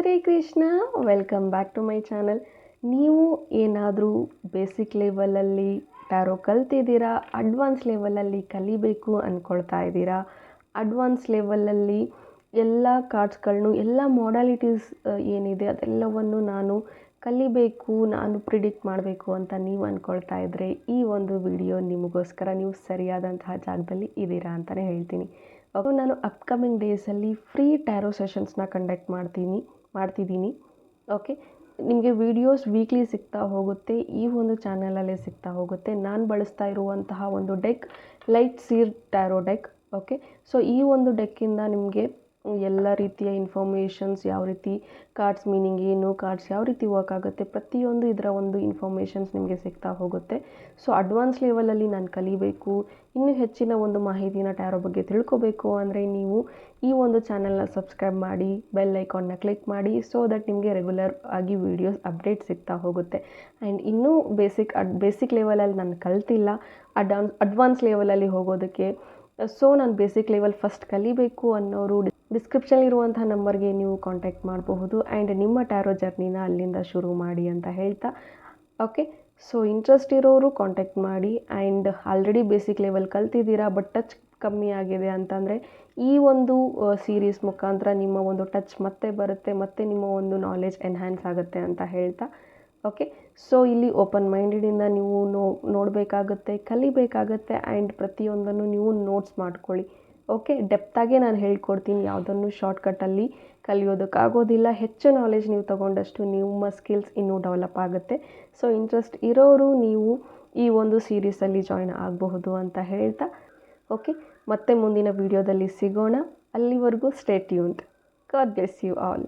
Hare Krishna, welcome back to my channel. ನೀವು ಏನಾದರೂ basic ಲೆವೆಲಲ್ಲಿ ಟ್ಯಾರೋ ಕಲ್ತಿದ್ದೀರಾ, ಅಡ್ವಾನ್ಸ್ ಲೆವೆಲಲ್ಲಿ ಕಲಿಬೇಕು ಅಂದ್ಕೊಳ್ತಾ ಇದ್ದೀರಾ, ಅಡ್ವಾನ್ಸ್ ಲೆವೆಲಲ್ಲಿ ಎಲ್ಲ ಕಾರ್ಡ್ಸ್ಗಳನ್ನು ಎಲ್ಲ ಮಾಡಾಲಿಟೀಸ್ ಏನಿದೆ ಅದೆಲ್ಲವನ್ನು ನಾನು ಕಲಿಬೇಕು, ನಾನು ಪ್ರಿಡಿಕ್ಟ್ ಮಾಡಬೇಕು ಅಂತ ನೀವು ಅಂದ್ಕೊಳ್ತಾ ಇದ್ದರೆ ಈ ಒಂದು ವಿಡಿಯೋ ನಿಮಗೋಸ್ಕರ. ನೀವು ಸರಿಯಾದಂತಹ ಜಾಗದಲ್ಲಿ ಇದ್ದೀರಾ ಅಂತಲೇ ಹೇಳ್ತೀನಿ. ನಾನು ಅಪ್ಕಮಿಂಗ್ ಡೇಸಲ್ಲಿ ಫ್ರೀ ಟ್ಯಾರೋ ಸೆಷನ್ಸ್ನ ಕಂಡಕ್ಟ್ ಮಾಡ್ತಿದ್ದೀನಿ. ಓಕೆ, ನಿಮಗೆ ವೀಡಿಯೋಸ್ ವೀಕ್ಲಿ ಸಿಗ್ತಾ ಹೋಗುತ್ತೆ, ಈ ಒಂದು ಚಾನಲಲ್ಲೇ ಸಿಗ್ತಾ ಹೋಗುತ್ತೆ. ನಾನು ಬಳಸ್ತಾ ಇರುವಂತಹ ಒಂದು deck light seer tarot deck. Okay, so ಈ ಒಂದು ಡೆಕ್ಕಿಂದ ನಿಮಗೆ ಎಲ್ಲ ರೀತಿಯ ಇನ್ಫಾರ್ಮೇಷನ್ಸ್, ಯಾವ ರೀತಿ ಕಾರ್ಡ್ಸ್ ಮೀನಿಂಗ್ ಏನು, ಕಾರ್ಡ್ಸ್ ಯಾವ ರೀತಿ ವರ್ಕ್ ಆಗುತ್ತೆ, ಪ್ರತಿಯೊಂದು ಇದರ ಒಂದು ಇನ್ಫಾರ್ಮೇಷನ್ಸ್ ನಿಮಗೆ ಸಿಗ್ತಾ ಹೋಗುತ್ತೆ. ಸೊ ಅಡ್ವಾನ್ಸ್ ಲೆವೆಲಲ್ಲಿ ನಾನು ಕಲಿಬೇಕು, ಇನ್ನೂ ಹೆಚ್ಚಿನ ಒಂದು ಮಾಹಿತಿನ ಟ್ಯಾರೋ ಬಗ್ಗೆ ತಿಳ್ಕೊಬೇಕು ಅಂದರೆ ನೀವು ಈ ಒಂದು ಚಾನಲ್ನ ಸಬ್ಸ್ಕ್ರೈಬ್ ಮಾಡಿ, ಬೆಲ್ ಐಕಾನ್ನ ಕ್ಲಿಕ್ ಮಾಡಿ, ಸೊ ದಟ್ ನಿಮಗೆ ರೆಗ್ಯುಲರ್ ಆಗಿ ವೀಡಿಯೋಸ್ ಅಪ್ಡೇಟ್ ಸಿಗ್ತಾ ಹೋಗುತ್ತೆ. ಆ್ಯಂಡ್ ಇನ್ನೂ ಬೇಸಿಕ್ ಲೆವೆಲಲ್ಲಿ ನಾನು ಕಲ್ತಿಲ್ಲ, ಅಡ್ವಾನ್ಸ್ ಲೆವೆಲಲ್ಲಿ ಹೋಗೋದಕ್ಕೆ. ಸೊ ನಾನು ಬೇಸಿಕ್ ಲೆವೆಲ್ ಫಸ್ಟ್ ಕಲಿಬೇಕು ಅನ್ನೋರು ಡಿಸ್ಕ್ರಿಪ್ಷನಲ್ಲಿರುವಂಥ ನಂಬರ್ಗೆ ನೀವು ಕಾಂಟ್ಯಾಕ್ಟ್ ಮಾಡಬಹುದು ಆ್ಯಂಡ್ ನಿಮ್ಮ ಟ್ಯಾರೋ ಜರ್ನಿನ ಅಲ್ಲಿಂದ ಶುರು ಮಾಡಿ ಅಂತ ಹೇಳ್ತಾ. ಓಕೆ, ಸೊ ಇಂಟ್ರೆಸ್ಟ್ ಇರೋರು ಕಾಂಟ್ಯಾಕ್ಟ್ ಮಾಡಿ. ಆ್ಯಂಡ್ ಆಲ್ರೆಡಿ ಬೇಸಿಕ್ ಲೆವೆಲ್ ಕಲ್ತಿದ್ದೀರಾ ಬಟ್ ಟಚ್ ಕಮ್ಮಿ ಆಗಿದೆ ಅಂತಂದರೆ ಈ ಒಂದು ಸೀರೀಸ್ ಮುಖಾಂತರ ನಿಮ್ಮ ಒಂದು ಟಚ್ ಮತ್ತೆ ಬರುತ್ತೆ, ಮತ್ತು ನಿಮ್ಮ ಒಂದು ನಾಲೆಜ್ ಎನ್ಹ್ಯಾನ್ಸ್ ಆಗುತ್ತೆ ಅಂತ ಹೇಳ್ತಾ. ಓಕೆ, ಸೊ ಇಲ್ಲಿ ಓಪನ್ ಮೈಂಡೆಡಿಂದ ನೀವು ನೋಡಬೇಕಾಗುತ್ತೆ, ಕಲಿಬೇಕಾಗತ್ತೆ ಆ್ಯಂಡ್ ಪ್ರತಿಯೊಂದನ್ನು ನೀವು ನೋಟ್ಸ್ ಮಾಡ್ಕೊಳ್ಳಿ. ಓಕೆ, ಡೆಪ್ತಾಗೆ ನಾನು ಹೇಳ್ಕೊಡ್ತೀನಿ, ಯಾವುದನ್ನು ಶಾರ್ಟ್ಕಟ್ಟಲ್ಲಿ ಕಲಿಯೋದಕ್ಕಾಗೋದಿಲ್ಲ. ಹೆಚ್ಚು ನಾಲೆಜ್ ನೀವು ತೊಗೊಂಡಷ್ಟು ನಿಮ್ಮ ಸ್ಕಿಲ್ಸ್ ಇನ್ನೂ ಡೆವಲಪ್ ಆಗುತ್ತೆ. ಸೊ ಇಂಟ್ರೆಸ್ಟ್ ಇರೋರು ನೀವು ಈ ಒಂದು ಸೀರೀಸಲ್ಲಿ ಜಾಯ್ನ್ ಆಗಬಹುದು ಅಂತ ಹೇಳ್ತಾ. ಓಕೆ, ಮತ್ತೆ ಮುಂದಿನ ವಿಡಿಯೋದಲ್ಲಿ ಸಿಗೋಣ. ಅಲ್ಲಿವರೆಗೂ stay tuned. God bless you all.